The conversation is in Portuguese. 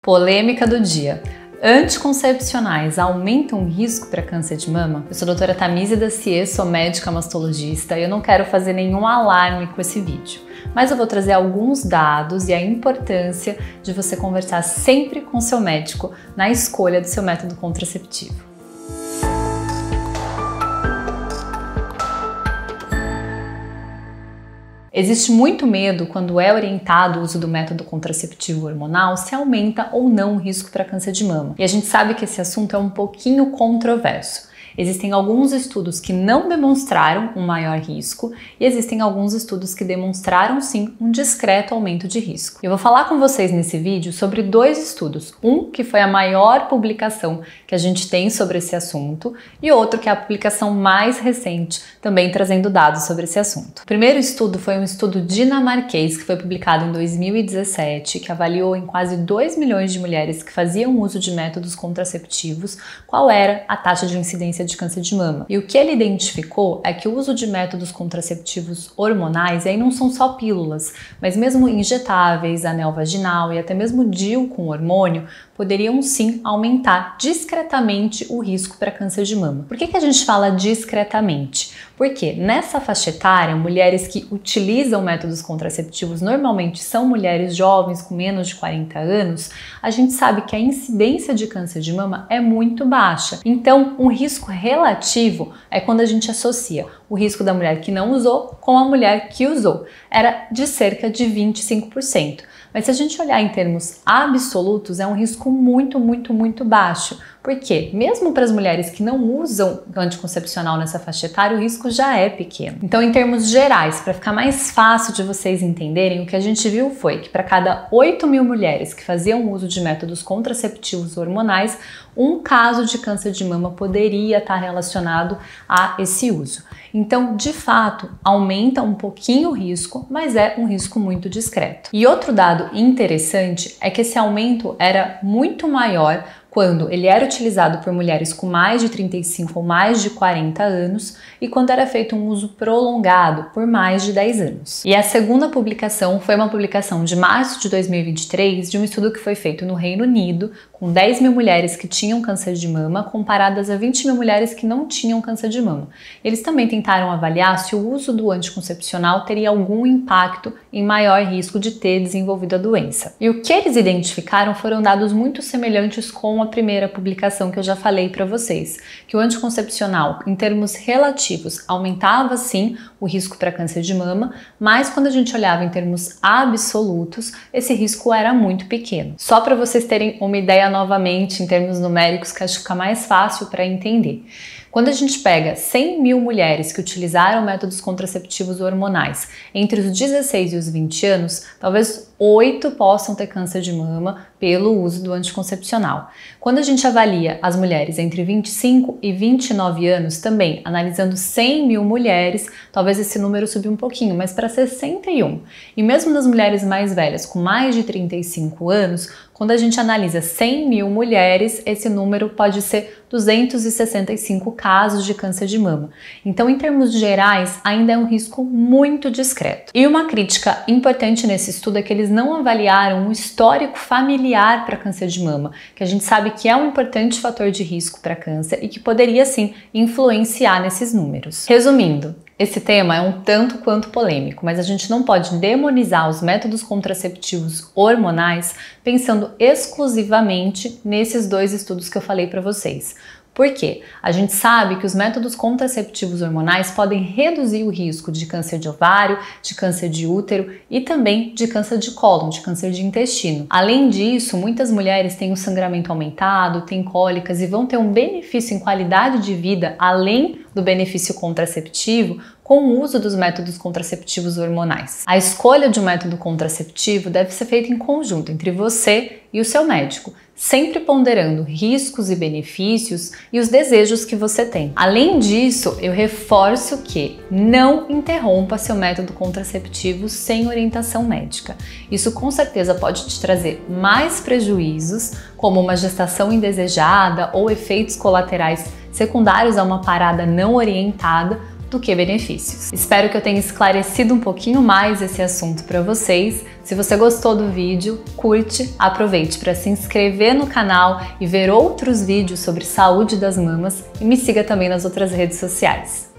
Polêmica do dia. Anticoncepcionais aumentam o risco para câncer de mama? Eu sou a doutora Tamísia Dacier, sou médica mastologista e eu não quero fazer nenhum alarme com esse vídeo. Mas eu vou trazer alguns dados e a importância de você conversar sempre com seu médico na escolha do seu método contraceptivo. Existe muito medo quando é orientado o uso do método contraceptivo hormonal se aumenta ou não o risco para câncer de mama. E a gente sabe que esse assunto é um pouquinho controverso. Existem alguns estudos que não demonstraram um maior risco e existem alguns estudos que demonstraram sim um discreto aumento de risco. Eu vou falar com vocês nesse vídeo sobre dois estudos, um que foi a maior publicação que a gente tem sobre esse assunto e outro que é a publicação mais recente, também trazendo dados sobre esse assunto. O primeiro estudo foi um estudo dinamarquês que foi publicado em 2017, que avaliou em quase 2 milhões de mulheres que faziam uso de métodos contraceptivos qual era a taxa de incidência de câncer de mama. E o que ele identificou é que o uso de métodos contraceptivos hormonais, e aí não são só pílulas, mas mesmo injetáveis, anel vaginal e até mesmo DIU com hormônio, poderiam sim aumentar discretamente o risco para câncer de mama. Por que a gente fala discretamente? Porque nessa faixa etária, mulheres que utilizam métodos contraceptivos normalmente são mulheres jovens com menos de 40 anos, a gente sabe que a incidência de câncer de mama é muito baixa. Então, um risco relativo é quando a gente associa o risco da mulher que não usou com a mulher que usou. Era de cerca de 25%. Mas se a gente olhar em termos absolutos, é um risco muito baixo. Porque mesmo para as mulheres que não usam anticoncepcional nessa faixa etária, o risco já é pequeno. Então, em termos gerais, para ficar mais fácil de vocês entenderem, o que a gente viu foi que para cada 8 mil mulheres que faziam uso de métodos contraceptivos hormonais, um caso de câncer de mama poderia estar relacionado a esse uso. Então, de fato, aumenta um pouquinho o risco, mas é um risco muito discreto. E outro dado interessante é que esse aumento era muito maior quando ele era utilizado por mulheres com mais de 35 ou mais de 40 anos e quando era feito um uso prolongado por mais de 10 anos. E a segunda publicação foi uma publicação de março de 2023 de um estudo que foi feito no Reino Unido com 10 mil mulheres que tinham câncer de mama comparadas a 20 mil mulheres que não tinham câncer de mama. Eles também tentaram avaliar se o uso do anticoncepcional teria algum impacto em maior risco de ter desenvolvido a doença. E o que eles identificaram foram dados muito semelhantes com a primeira publicação que eu já falei para vocês, que o anticoncepcional, em termos relativos, aumentava sim o risco para câncer de mama, mas quando a gente olhava em termos absolutos, esse risco era muito pequeno. Só para vocês terem uma ideia novamente em termos numéricos, que acho que fica mais fácil para entender. Quando a gente pega 100 mil mulheres que utilizaram métodos contraceptivos hormonais entre os 16 e os 20 anos, talvez 8 possam ter câncer de mama pelo uso do anticoncepcional. Quando a gente avalia as mulheres entre 25 e 29 anos, também analisando 100 mil mulheres, talvez esse número subiu um pouquinho, mas para 61. E mesmo nas mulheres mais velhas, com mais de 35 anos, quando a gente analisa 100 mil mulheres, esse número pode ser 265 casos de câncer de mama. Então, em termos gerais, ainda é um risco muito discreto. E uma crítica importante nesse estudo é que eles não avaliaram um histórico familiar para câncer de mama, que a gente sabe que é um importante fator de risco para câncer e que poderia sim influenciar nesses números. Resumindo, esse tema é um tanto quanto polêmico, mas a gente não pode demonizar os métodos contraceptivos hormonais pensando exclusivamente nesses dois estudos que eu falei para vocês. Por quê? A gente sabe que os métodos contraceptivos hormonais podem reduzir o risco de câncer de ovário, de câncer de útero e também de câncer de cólon, de câncer de intestino. Além disso, muitas mulheres têm o sangramento aumentado, têm cólicas e vão ter um benefício em qualidade de vida além do benefício contraceptivo com o uso dos métodos contraceptivos hormonais. A escolha de um método contraceptivo deve ser feita em conjunto entre você e o seu médico, sempre ponderando riscos e benefícios e os desejos que você tem. Além disso, eu reforço que não interrompa seu método contraceptivo sem orientação médica. Isso com certeza pode te trazer mais prejuízos, como uma gestação indesejada ou efeitos colaterais secundários a uma parada não orientada, do que benefícios. Espero que eu tenha esclarecido um pouquinho mais esse assunto para vocês. Se você gostou do vídeo, curte, aproveite para se inscrever no canal e ver outros vídeos sobre saúde das mamas e me siga também nas outras redes sociais.